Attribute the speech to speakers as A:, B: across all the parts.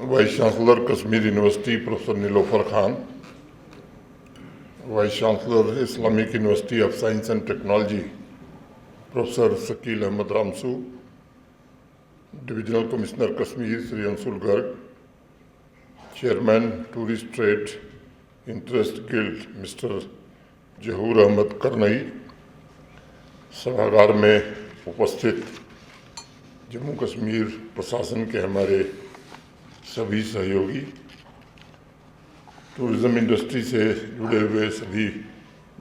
A: Vice chancellor Kashmir university professor Nilofer Khan, vice chancellor Islamic university of science and technology professor Shakeel Ahmad Ramsu, divisional commissioner Kashmir Shri Anshul Garg, chairman tourist trade interest guild mister Zahoor Ahmad Karnai, सभागार में उपस्थित जम्मू कश्मीर प्रशासन के हमारे सभी सहयोगी, टूरिज़्म इंडस्ट्री से जुड़े हुए सभी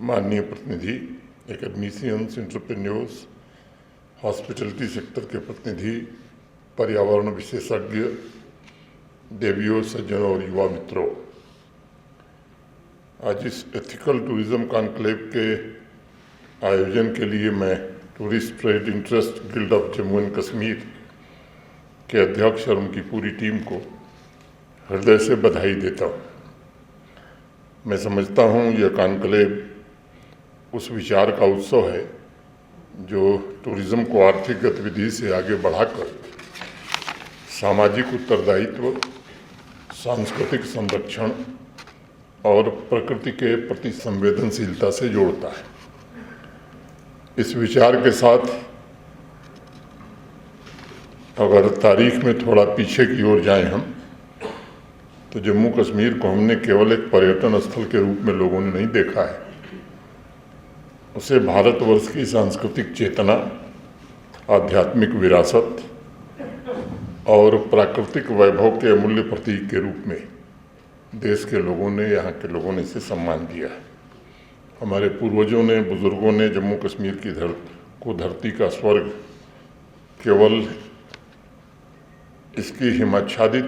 A: माननीय प्रतिनिधि, एकेडमिशियंस, एंटरप्रेन्योर्स, हॉस्पिटलिटी सेक्टर के प्रतिनिधि, पर्यावरण विशेषज्ञ, देवियों, सज्जनों और युवा मित्रों, आज इस एथिकल टूरिज़्म कॉन्क्लेव के आयोजन के लिए मैं tourist trade interest guild of Jammu and Kashmir के अध्यक्ष और उनकी पूरी टीम को हृदय से बधाई देता हूँ। मैं समझता हूँ यह कॉन्क्लेव उस विचार का उत्सव है जो टूरिज़्म को आर्थिक गतिविधि से आगे बढ़ाकर सामाजिक उत्तरदायित्व, सांस्कृतिक संरक्षण और प्रकृति के प्रति संवेदनशीलता से जोड़ता है। इस विचार के साथ अगर तारीख में थोड़ा पीछे की ओर जाएं हम, तो जम्मू कश्मीर को हमने केवल एक पर्यटन स्थल के रूप में लोगों ने नहीं देखा है, उसे भारतवर्ष की सांस्कृतिक चेतना, आध्यात्मिक विरासत और प्राकृतिक वैभव के अमूल्य प्रतीक के रूप में देश के लोगों ने, यहाँ के लोगों ने इसे सम्मान दिया है। हमारे पूर्वजों ने, बुजुर्गों ने जम्मू कश्मीर की धरती का स्वर्ग केवल इसकी हिमाच्छादित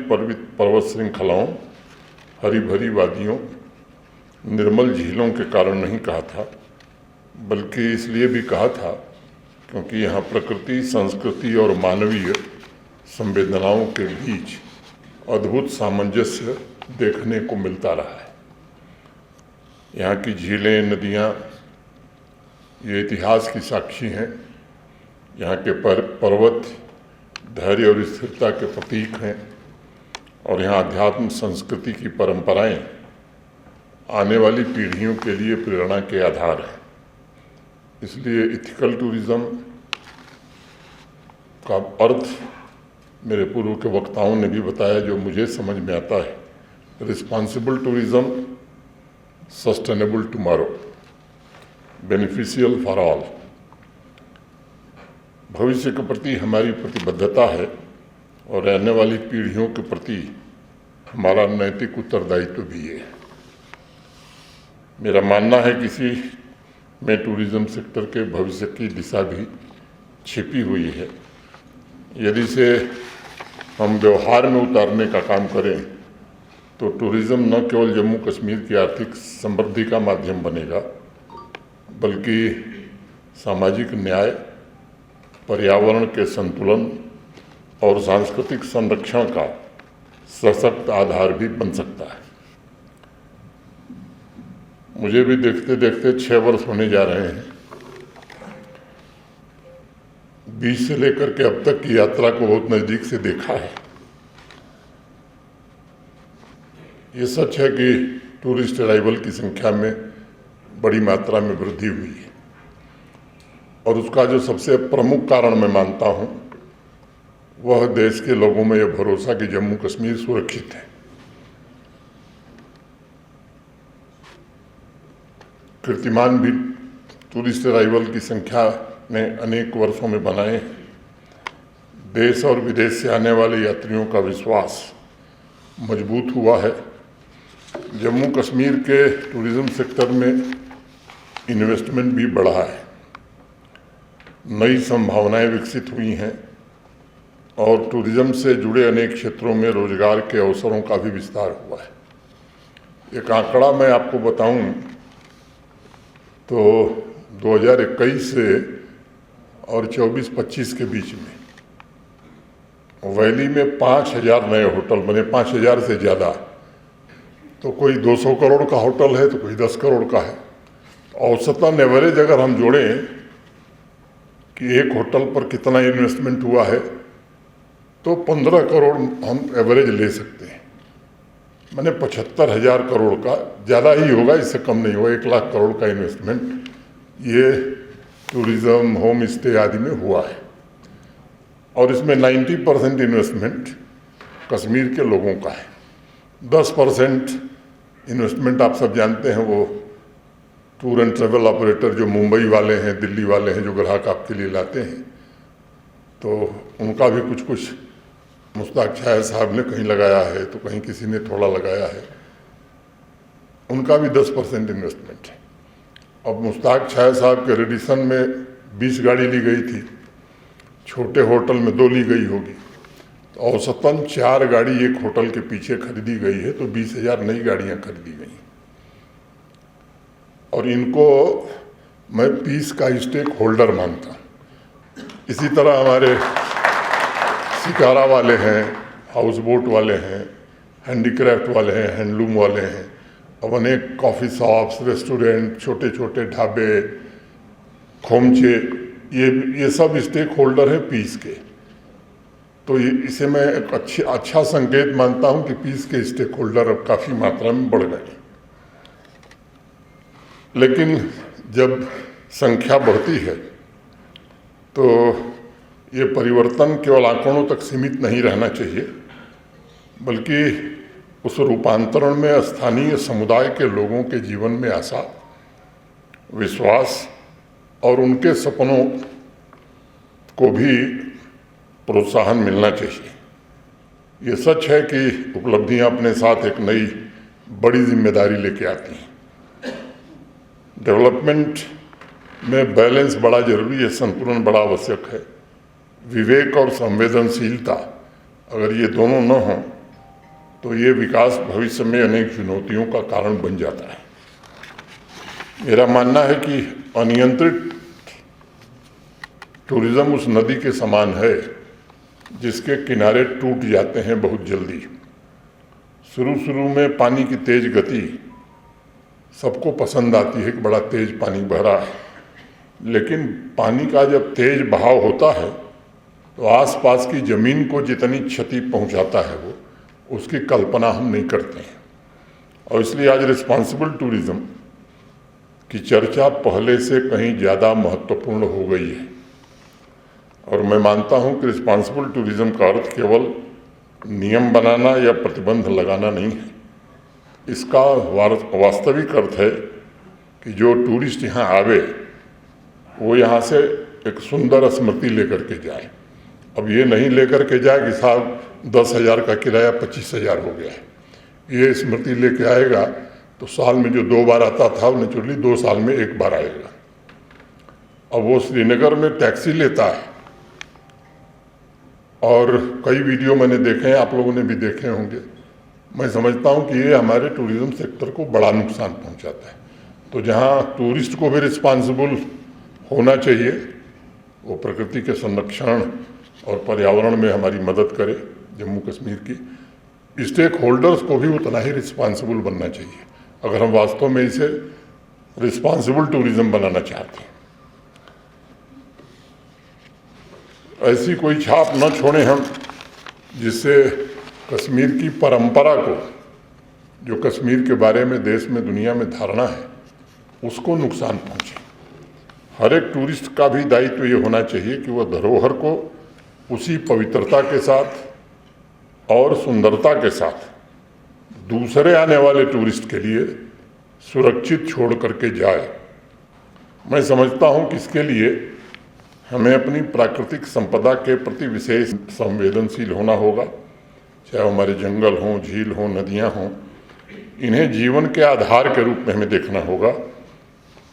A: पर्वत श्रृंखलाओं, हरी भरी वादियों, निर्मल झीलों के कारण नहीं कहा था, बल्कि इसलिए भी कहा था क्योंकि यहाँ प्रकृति, संस्कृति और मानवीय संवेदनाओं के बीच अद्भुत सामंजस्य देखने को मिलता रहा है। यहाँ की झीलें, नदियाँ ये इतिहास की साक्षी हैं। यहाँ के पर्वत धैर्य और स्थिरता के प्रतीक हैं और यहाँ अध्यात्म संस्कृति की परंपराएं आने वाली पीढ़ियों के लिए प्रेरणा के आधार हैं। इसलिए इथिकल टूरिज़्म का अर्थ मेरे पूर्व के वक्ताओं ने भी बताया, जो मुझे समझ में आता है, responsible tourism, sustainable tomorrow, beneficial for all. भविष्य के प्रति हमारी प्रतिबद्धता है और रहने वाली पीढ़ियों के प्रति हमारा नैतिक उत्तरदायित्व भी है। मेरा मानना है कि इसी में टूरिज़्म सेक्टर के भविष्य की दिशा भी छिपी हुई है। यदि इसे हम व्यवहार में उतारने का काम करें तो टूरिज़्म न केवल जम्मू कश्मीर की आर्थिक समृद्धि का माध्यम बनेगा, बल्कि सामाजिक न्याय, पर्यावरण के संतुलन और सांस्कृतिक संरक्षण का सशक्त आधार भी बन सकता है। मुझे भी देखते देखते 6 वर्ष होने जा रहे हैं। 20 से लेकर के अब तक की यात्रा को बहुत नज़दीक से देखा है। ये सच है कि टूरिस्ट अराइवल की संख्या में बड़ी मात्रा में वृद्धि हुई है और उसका जो सबसे प्रमुख कारण मैं मानता हूँ वह देश के लोगों में यह भरोसा कि जम्मू कश्मीर सुरक्षित है। कीर्तिमान भी टूरिस्ट अराइवल की संख्या ने अनेक वर्षों में बनाए। देश और विदेश से आने वाले यात्रियों का विश्वास मजबूत हुआ है। जम्मू कश्मीर के टूरिज़्म सेक्टर में इन्वेस्टमेंट भी बढ़ा है, नई संभावनाएं विकसित हुई हैं और टूरिज़्म से जुड़े अनेक क्षेत्रों में रोजगार के अवसरों का भी विस्तार हुआ है। एक आंकड़ा मैं आपको बताऊं तो 2021 से और 24-25 के बीच में वैली में 5,000 नए होटल बने, 5,000 से ज़्यादा। तो कोई 200 करोड़ का होटल है तो कोई 10 करोड़ का है। औसतन एवरेज अगर हम जोड़ें कि एक होटल पर कितना इन्वेस्टमेंट हुआ है तो 15 करोड़ हम एवरेज ले सकते हैं। मैंने 75,000 करोड़ का, ज़्यादा ही होगा, इससे कम नहीं होगा, 1 लाख करोड़ का इन्वेस्टमेंट ये टूरिज़्म, होम स्टे आदि में हुआ है। और इसमें 90% इन्वेस्टमेंट कश्मीर के लोगों का है। 10% इन्वेस्टमेंट आप सब जानते हैं, वो टूर एंड ट्रैवल ऑपरेटर जो मुंबई वाले हैं, दिल्ली वाले हैं, जो ग्राहक आपके लिए लाते हैं, तो उनका भी कुछ कुछ मुश्ताक शाह साहब ने कहीं लगाया है, तो कहीं किसी ने थोड़ा लगाया है, उनका भी 10% इन्वेस्टमेंट है। अब मुश्ताक शाह साहब के रेडिसन में 20 गाड़ी ली गई थी, छोटे होटल में 2 ली गई होगी, तो औसतन 4 गाड़ी एक होटल के पीछे खरीदी गई है, तो 20,000 नई गाड़ियाँ खरीदी गई। और इनको मैं पीस का स्टेक होल्डर मानता हूँ। इसी तरह हमारे शिकारा वाले हैं, हाउस बोट वाले हैं, हैंडीक्राफ्ट वाले हैं, हैंडलूम वाले हैं, अब अनेक कॉफ़ी शॉप्स, रेस्टोरेंट, छोटे छोटे ढाबे, खोमचे, ये सब स्टेक होल्डर हैं पीस के। तो इसे मैं एक अच्छा संकेत मानता हूँ कि पीस के स्टेक होल्डर अब काफ़ी मात्रा में बढ़ गए। लेकिन जब संख्या बढ़ती है तो ये परिवर्तन केवल आंकड़ों तक सीमित नहीं रहना चाहिए, बल्कि उस रूपांतरण में स्थानीय समुदाय के लोगों के जीवन में आशा, विश्वास और उनके सपनों को भी प्रोत्साहन मिलना चाहिए। ये सच है कि उपलब्धियां अपने साथ एक नई बड़ी जिम्मेदारी लेके आती हैं। डेवलपमेंट में बैलेंस बड़ा जरूरी है, संतुलन बड़ा आवश्यक है। विवेक और संवेदनशीलता अगर ये दोनों न हों तो ये विकास भविष्य में अनेक चुनौतियों का कारण बन जाता है। मेरा मानना है कि अनियंत्रित टूरिज्म उस नदी के समान है जिसके किनारे टूट जाते हैं बहुत जल्दी। शुरू में पानी की तेज गति सबको पसंद आती है कि बड़ा तेज पानी बह रहा है, लेकिन पानी का जब तेज बहाव होता है तो आसपास की ज़मीन को जितनी क्षति पहुंचाता है वो उसकी कल्पना हम नहीं करते हैं। और इसलिए आज रिस्पॉन्सिबल टूरिज्म की चर्चा पहले से कहीं ज़्यादा महत्वपूर्ण हो गई है। और मैं मानता हूं कि रिस्पॉन्सिबल टूरिज्म का अर्थ केवल नियम बनाना या प्रतिबंध लगाना नहीं है। इसका वास्तविक अर्थ है कि जो टूरिस्ट यहाँ आवे वो यहाँ से एक सुंदर स्मृति लेकर के जाए। अब ये नहीं लेकर के जाए कि साहब 10,000 का किराया 25,000 हो गया है। ये स्मृति लेके आएगा तो साल में जो 2 बार आता था नेचुरली 2 साल में 1 बार आएगा। अब वो श्रीनगर में टैक्सी लेता है, और कई वीडियो मैंने देखे हैं, आप लोगों ने भी देखे होंगे। मैं समझता हूँ कि ये हमारे टूरिज्म सेक्टर को बड़ा नुकसान पहुँचाता है। तो जहाँ टूरिस्ट को भी रिस्पॉन्सिबल होना चाहिए, वो प्रकृति के संरक्षण और पर्यावरण में हमारी मदद करे। जम्मू कश्मीर की स्टेक होल्डर्स को भी उतना ही रिस्पॉन्सिबल बनना चाहिए अगर हम वास्तव में इसे रिस्पॉन्सिबल टूरिज्म बनाना चाहते हैं। ऐसी कोई छाप न छोड़ें हम जिससे कश्मीर की परंपरा को, जो कश्मीर के बारे में देश में दुनिया में धारणा है, उसको नुकसान पहुंचे। हर एक टूरिस्ट का भी दायित्व ये होना चाहिए कि वह धरोहर को उसी पवित्रता के साथ और सुंदरता के साथ दूसरे आने वाले टूरिस्ट के लिए सुरक्षित छोड़ करके जाए। मैं समझता हूँ कि इसके लिए हमें अपनी प्राकृतिक संपदा के प्रति विशेष संवेदनशील होना होगा। चाहे हमारे जंगल हों, झील हों, नदियाँ हों, इन्हें जीवन के आधार के रूप में हमें देखना होगा।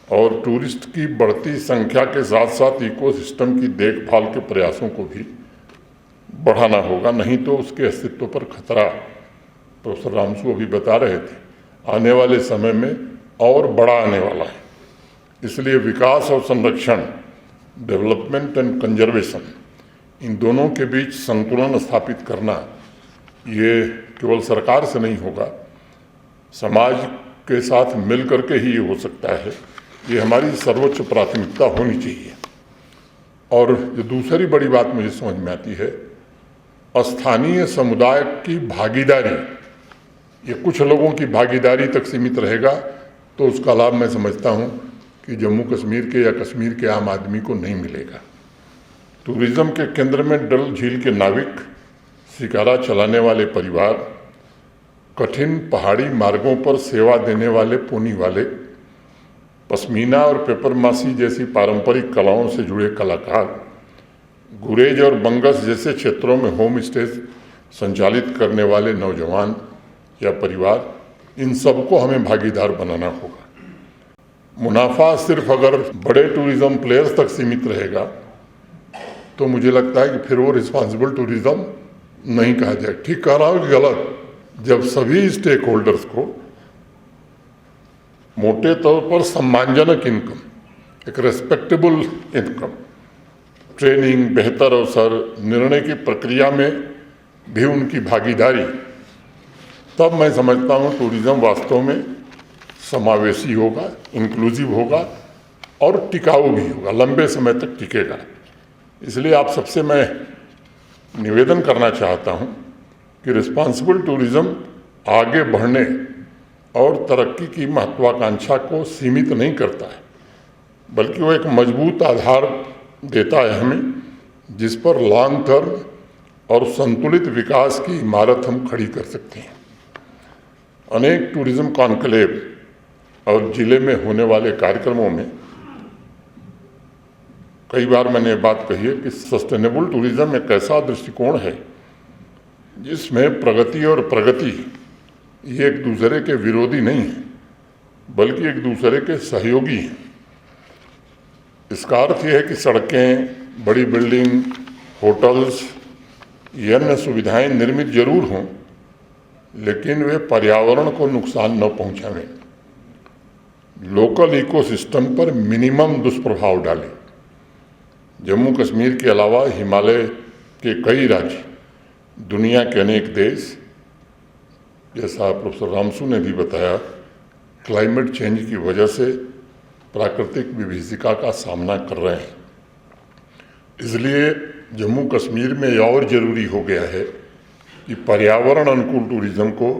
A: और टूरिस्ट की बढ़ती संख्या के साथ साथ इकोसिस्टम की देखभाल के प्रयासों को भी बढ़ाना होगा, नहीं तो उसके अस्तित्व पर खतरा, प्रोफेसर रामसू अभी बता रहे थे, आने वाले समय में और बड़ा आने वाला है। इसलिए विकास और संरक्षण, डेवलपमेंट एंड कंजर्वेशन, इन दोनों के बीच संतुलन स्थापित करना ये केवल सरकार से नहीं होगा, समाज के साथ मिल करके ही ये हो सकता है। ये हमारी सर्वोच्च प्राथमिकता होनी चाहिए। और जो दूसरी बड़ी बात मुझे समझ में आती है स्थानीय समुदाय की भागीदारी, ये कुछ लोगों की भागीदारी तक सीमित रहेगा तो उसका लाभ मैं समझता हूँ कि जम्मू कश्मीर के या कश्मीर के आम आदमी को नहीं मिलेगा। टूरिज्म के केंद्र में डल झील के नाविक, शिकारा चलाने वाले परिवार, कठिन पहाड़ी मार्गों पर सेवा देने वाले पोनी वाले, पश्मीना और पेपरमासी जैसी पारंपरिक कलाओं से जुड़े कलाकार, गुरेज और बंगस जैसे क्षेत्रों में होम स्टे संचालित करने वाले नौजवान या परिवार, इन सबको हमें भागीदार बनाना होगा। मुनाफा सिर्फ अगर बड़े टूरिज्म प्लेयर्स तक सीमित रहेगा तो मुझे लगता है कि फिर वो रिस्पॉन्सिबल टूरिज्म नहीं कहा जाए। ठीक कह रहा हूँ कि गलत? जब सभी स्टेक होल्डर्स को मोटे तौर पर सम्मानजनक इनकम, एक रेस्पेक्टेबल इनकम, ट्रेनिंग, बेहतर अवसर, निर्णय की प्रक्रिया में भी उनकी भागीदारी, तब मैं समझता हूँ टूरिज्म वास्तव में समावेशी होगा, इंक्लूसिव होगा और टिकाऊ भी होगा, लंबे समय तक टिकेगा। इसलिए आप सबसे मैं निवेदन करना चाहता हूँ कि रिस्पॉन्सिबल टूरिज्म आगे बढ़ने और तरक्की की महत्वाकांक्षा को सीमित नहीं करता है, बल्कि वो एक मजबूत आधार देता है हमें, जिस पर लॉन्ग टर्म और संतुलित विकास की इमारत हम खड़ी कर सकते हैं। अनेक टूरिज्म कॉन्क्लेव और जिले में होने वाले कार्यक्रमों में कई बार मैंने बात कही है कि सस्टेनेबल टूरिज्म एक ऐसा दृष्टिकोण है जिसमें प्रगति और प्रगति ये एक दूसरे के विरोधी नहीं है, बल्कि एक दूसरे के सहयोगी हैं। इसका अर्थ यह है कि सड़कें, बड़ी बिल्डिंग, होटल्स, ये अन्य सुविधाएं निर्मित जरूर हों, लेकिन वे पर्यावरण को नुकसान न पहुंचावें, लोकल इकोसिस्टम पर मिनिमम दुष्प्रभाव डालें। जम्मू कश्मीर के अलावा हिमालय के कई राज्य, दुनिया के अनेक देश, जैसा प्रोफेसर रामसू ने भी बताया, क्लाइमेट चेंज की वजह से प्राकृतिक विभीषिका का सामना कर रहे हैं। इसलिए जम्मू कश्मीर में यह और ज़रूरी हो गया है कि पर्यावरण अनुकूल टूरिज्म को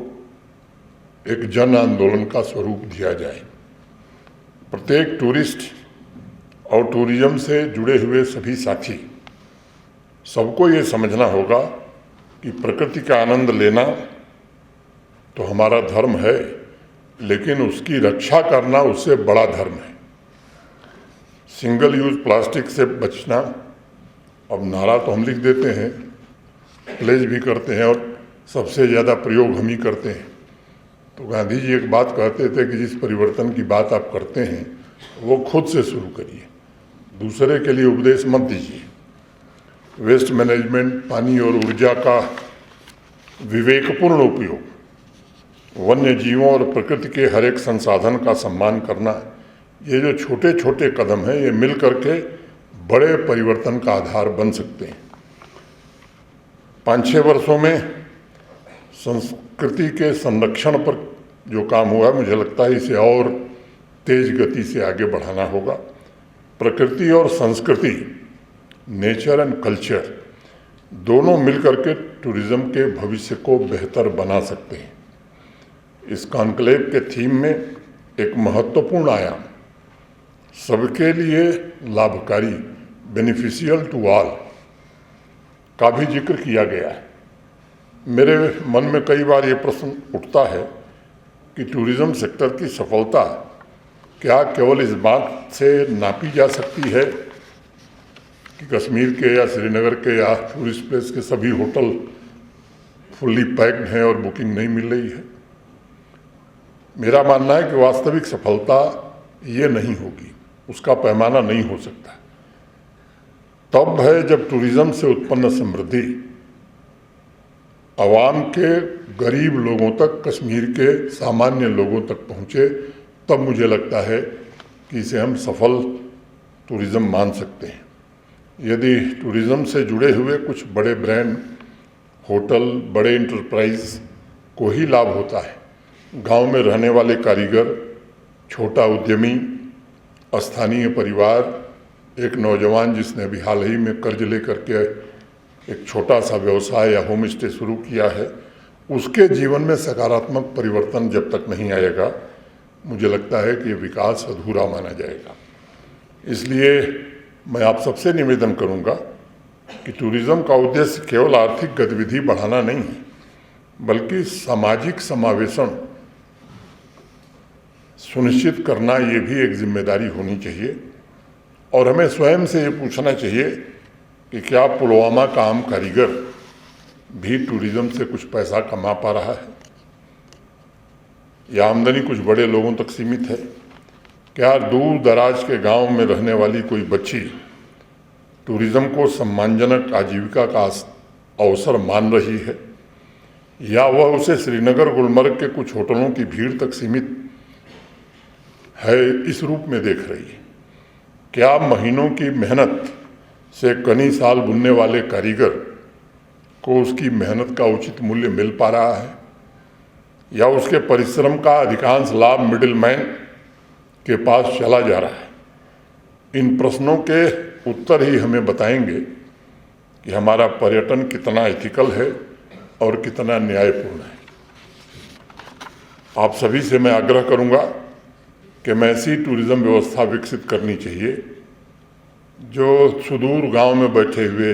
A: एक जन आंदोलन का स्वरूप दिया जाए। प्रत्येक टूरिस्ट और टूरिज्म से जुड़े हुए सभी साथी, सबको ये समझना होगा कि प्रकृति का आनंद लेना तो हमारा धर्म है, लेकिन उसकी रक्षा करना उससे बड़ा धर्म है। सिंगल यूज प्लास्टिक से बचना, अब नारा तो हम लिख देते हैं, प्लेज भी करते हैं और सबसे ज़्यादा प्रयोग हम ही करते हैं। तो गांधी जी एक बात कहते थे कि जिस परिवर्तन की बात आप करते हैं वो खुद से शुरू करिए, दूसरे के लिए उपदेश मत दीजिए। वेस्ट मैनेजमेंट, पानी और ऊर्जा का विवेकपूर्ण उपयोग, वन्य जीवों और प्रकृति के हर एक संसाधन का सम्मान करना, ये जो छोटे छोटे कदम हैं, ये मिल करके बड़े परिवर्तन का आधार बन सकते हैं। 5-6 वर्षों में संस्कृति के संरक्षण पर जो काम हुआ है, मुझे लगता है इसे और तेज गति से आगे बढ़ाना होगा। प्रकृति और संस्कृति, नेचर एंड कल्चर, दोनों मिलकर के टूरिज्म के भविष्य को बेहतर बना सकते हैं। इस कॉन्क्लेव के थीम में एक महत्वपूर्ण आयाम, सबके लिए लाभकारी, बेनिफिशियल टू ऑल, का भी जिक्र किया गया है। मेरे मन में कई बार ये प्रश्न उठता है कि टूरिज्म सेक्टर की सफलता क्या केवल इस बात से नापी जा सकती है कि कश्मीर के या श्रीनगर के या टूरिस्ट प्लेस के सभी होटल फुल्ली पैक्ड हैं और बुकिंग नहीं मिल रही है। मेरा मानना है कि वास्तविक सफलता ये नहीं होगी, उसका पैमाना नहीं हो सकता। तब है जब टूरिज्म से उत्पन्न समृद्धि आवाम के गरीब लोगों तक, कश्मीर के सामान्य लोगों तक पहुँचे, तब मुझे लगता है कि इसे हम सफल टूरिज्म मान सकते हैं। यदि टूरिज्म से जुड़े हुए कुछ बड़े ब्रांड, होटल, बड़े इंटरप्राइज को ही लाभ होता है, गांव में रहने वाले कारीगर, छोटा उद्यमी, स्थानीय परिवार, एक नौजवान जिसने अभी हाल ही में कर्ज लेकर के एक छोटा सा व्यवसाय या होम स्टे शुरू किया है, उसके जीवन में सकारात्मक परिवर्तन जब तक नहीं आएगा, मुझे लगता है कि ये विकास अधूरा माना जाएगा। इसलिए मैं आप सबसे निवेदन करूंगा कि टूरिज्म का उद्देश्य केवल आर्थिक गतिविधि बढ़ाना नहीं है, बल्कि सामाजिक समावेशन सुनिश्चित करना ये भी एक जिम्मेदारी होनी चाहिए। और हमें स्वयं से ये पूछना चाहिए कि क्या पुलवामा का आम कारीगर भी टूरिज्म से कुछ पैसा कमा पा रहा है, या आमदनी कुछ बड़े लोगों तक सीमित है? क्या दूर दराज के गांव में रहने वाली कोई बच्ची टूरिज्म को सम्मानजनक आजीविका का अवसर मान रही है, या वह उसे श्रीनगर गुलमर्ग के कुछ होटलों की भीड़ तक सीमित है इस रूप में देख रही है? क्या महीनों की मेहनत से कई साल बुनने वाले कारीगर को उसकी मेहनत का उचित मूल्य मिल पा रहा है, या उसके परिश्रम का अधिकांश लाभ मिडिलमैन के पास चला जा रहा है? इन प्रश्नों के उत्तर ही हमें बताएंगे कि हमारा पर्यटन कितना एथिकल है और कितना न्यायपूर्ण है। आप सभी से मैं आग्रह करूंगा कि मैं ऐसी टूरिज्म व्यवस्था विकसित करनी चाहिए जो सुदूर गांव में बैठे हुए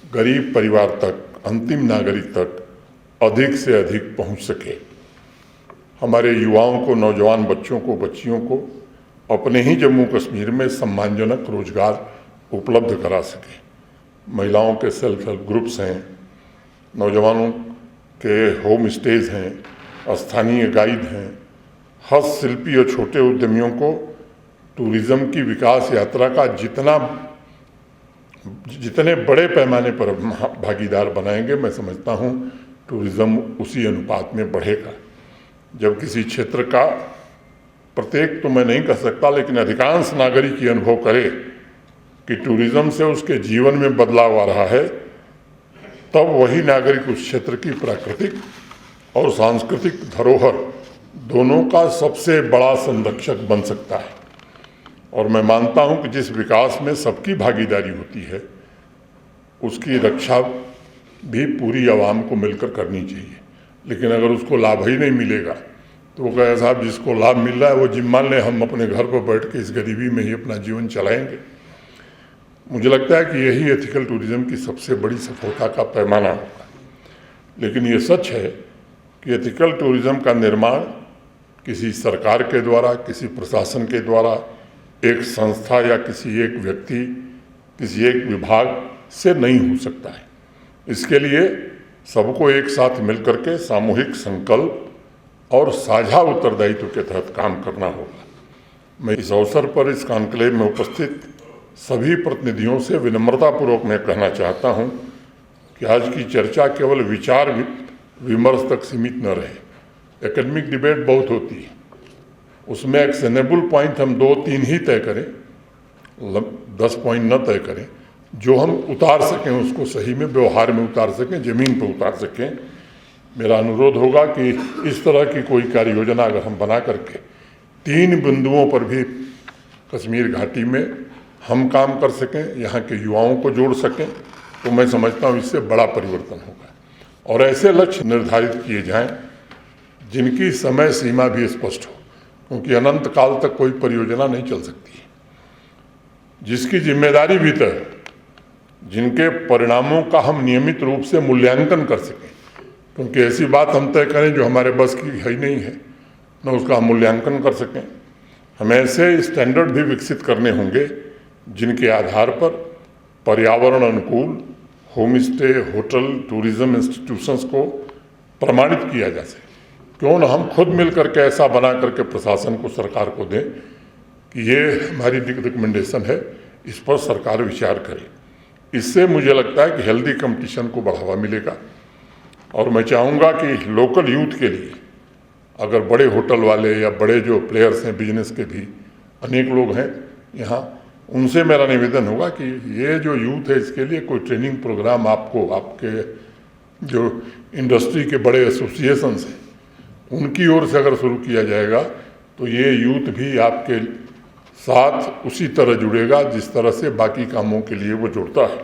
A: गरीब परिवार तक, अंतिम नागरिक तक अधिक से अधिक पहुंच सके। हमारे युवाओं को, नौजवान बच्चों को, बच्चियों को अपने ही जम्मू कश्मीर में सम्मानजनक रोजगार उपलब्ध करा सके। महिलाओं के सेल्फ हेल्प ग्रुप्स हैं, नौजवानों के होम स्टेज हैं, स्थानीय गाइड हैं, हस्तशिल्पी और छोटे उद्यमियों को टूरिज्म की विकास यात्रा का जितने बड़े पैमाने पर भागीदार बनाएंगे, मैं समझता हूँ टूरिज्म उसी अनुपात में बढ़ेगा। जब किसी क्षेत्र का प्रत्येक तो मैं नहीं कह सकता, लेकिन अधिकांश नागरिक ये अनुभव करे कि टूरिज्म से उसके जीवन में बदलाव आ रहा है, तब वही नागरिक उस क्षेत्र की प्राकृतिक और सांस्कृतिक धरोहर दोनों का सबसे बड़ा संरक्षक बन सकता है। और मैं मानता हूं कि जिस विकास में सबकी भागीदारी होती है, उसकी रक्षा भी पूरी आवाम को मिलकर करनी चाहिए। लेकिन अगर उसको लाभ ही नहीं मिलेगा तो वो कहे साहब जिसको लाभ मिल रहा है वो जिम्मा ले, हम अपने घर पर बैठ के इस गरीबी में ही अपना जीवन चलाएंगे। मुझे लगता है कि यही एथिकल टूरिज्म की सबसे बड़ी सफलता का पैमाना होगा। लेकिन ये सच है कि एथिकल टूरिज्म का निर्माण किसी सरकार के द्वारा, किसी प्रशासन के द्वारा, एक संस्था या किसी एक व्यक्ति, किसी एक विभाग से नहीं हो सकता है। इसके लिए सबको एक साथ मिलकर के सामूहिक संकल्प और साझा उत्तरदायित्व के तहत काम करना होगा। मैं इस अवसर पर इस कॉन्क्लेव में उपस्थित सभी प्रतिनिधियों से विनम्रतापूर्वक मैं कहना चाहता हूं कि आज की चर्चा केवल विचार विमर्श तक सीमित न रहे। एकेडमिक डिबेट बहुत होती है, उसमें एक्शनेबल पॉइंट हम 2-3 ही तय करें, 10 पॉइंट न तय करें। जो हम उतार सकें उसको सही में व्यवहार में उतार सकें, जमीन पर उतार सकें। मेरा अनुरोध होगा कि इस तरह की कोई कार्य योजना अगर हम बना करके 3 बिंदुओं पर भी कश्मीर घाटी में हम काम कर सकें, यहाँ के युवाओं को जोड़ सकें, तो मैं समझता हूँ इससे बड़ा परिवर्तन होगा। और ऐसे लक्ष्य निर्धारित किए जाएं जिनकी समय सीमा भी स्पष्ट हो, क्योंकि अनंत काल तक कोई परियोजना नहीं चल सकती है। जिसकी जिम्मेदारी भी तय, जिनके परिणामों का हम नियमित रूप से मूल्यांकन कर सकें, क्योंकि ऐसी बात हम तय करें जो हमारे बस की है ही नहीं है, न उसका हम मूल्यांकन कर सकें। हमें ऐसे स्टैंडर्ड भी विकसित करने होंगे जिनके आधार पर पर्यावरण अनुकूल home stay, hotel, tourism institutions को प्रमाणित किया जा सके। क्यों न हम खुद मिल करके ऐसा बना करके प्रशासन को, सरकार को दें कि ये हमारी रिकमेंडेशन है, इस पर सरकार विचार करे। इससे मुझे लगता है कि हेल्दी कंपटीशन को बढ़ावा मिलेगा। और मैं चाहूँगा कि लोकल यूथ के लिए, अगर बड़े होटल वाले या बड़े जो प्लेयर्स हैं बिजनेस के भी अनेक लोग हैं यहाँ, उनसे मेरा निवेदन होगा कि ये जो यूथ है इसके लिए कोई ट्रेनिंग प्रोग्राम आपको, आपके जो इंडस्ट्री के बड़े एसोसिएशंस हैं उनकी ओर से अगर शुरू किया जाएगा तो ये यूथ भी आपके साथ उसी तरह जुड़ेगा जिस तरह से बाकी कामों के लिए वो जुड़ता है।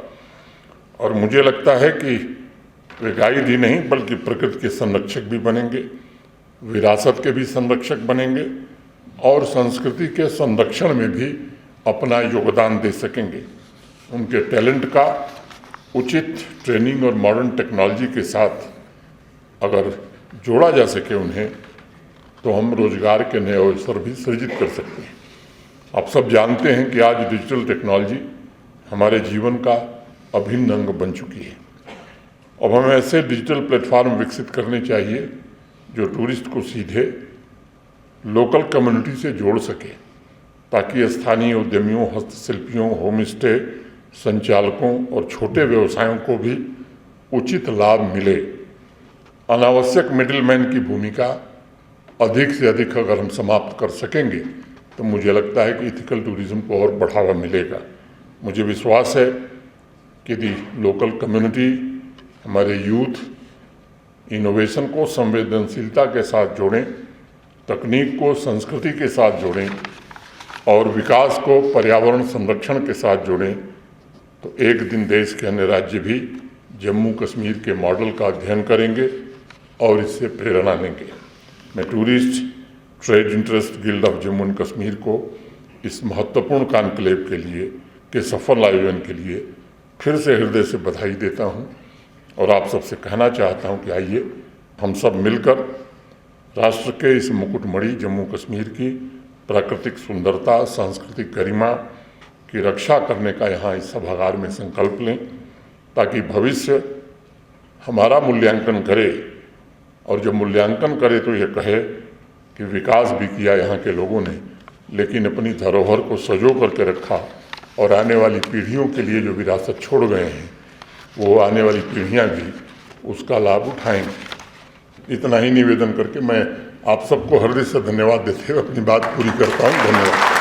A: और मुझे लगता है कि वे गाइड ही नहीं बल्कि प्रकृति के संरक्षक भी बनेंगे, विरासत के भी संरक्षक बनेंगे और संस्कृति के संरक्षण में भी अपना योगदान दे सकेंगे। उनके टैलेंट का उचित ट्रेनिंग और मॉडर्न टेक्नोलॉजी के साथ अगर जोड़ा जा सके उन्हें, तो हम रोजगार के नए अवसर भी सृजित कर सकते हैं। आप सब जानते हैं कि आज डिजिटल टेक्नोलॉजी हमारे जीवन का अभिन्न अंग बन चुकी है। अब हमें ऐसे डिजिटल प्लेटफॉर्म विकसित करने चाहिए जो टूरिस्ट को सीधे लोकल कम्युनिटी से जोड़ सके, ताकि स्थानीय उद्यमियों, हस्तशिल्पियों, होम स्टे संचालकों और छोटे व्यवसायों को भी उचित लाभ मिले। अनावश्यक मिडिलमैन की भूमिका अधिक से अधिक अगर हम समाप्त कर सकेंगे तो मुझे लगता है कि इथिकल टूरिज्म को और बढ़ावा मिलेगा। मुझे विश्वास है कि यदि लोकल कम्युनिटी, हमारे यूथ इनोवेशन को संवेदनशीलता के साथ जोड़ें, तकनीक को संस्कृति के साथ जोड़ें और विकास को पर्यावरण संरक्षण के साथ जोड़ें, तो एक दिन देश के अन्य राज्य भी जम्मू कश्मीर के मॉडल का अध्ययन करेंगे और इससे प्रेरणा लेंगे। मैं tourist trade interest guild of Jammu and Kashmir को इस महत्वपूर्ण कॉन्क्लेव के लिए, के सफल आयोजन के लिए फिर से हृदय से बधाई देता हूं और आप सबसे कहना चाहता हूं कि आइए हम सब मिलकर राष्ट्र के इस मुकुटमणि जम्मू कश्मीर की प्राकृतिक सुंदरता, सांस्कृतिक गरिमा की रक्षा करने का यहाँ इस सभागार में संकल्प लें, ताकि भविष्य हमारा मूल्यांकन करे और जब मूल्यांकन करे तो यह कहे कि विकास भी किया यहाँ के लोगों ने, लेकिन अपनी धरोहर को संजो करके रखा और आने वाली पीढ़ियों के लिए जो विरासत छोड़ गए हैं वो आने वाली पीढ़ियाँ भी उसका लाभ उठाएंगी। इतना ही निवेदन करके मैं आप सबको हृदय से धन्यवाद देते हुए अपनी बात पूरी करता हूँ। धन्यवाद।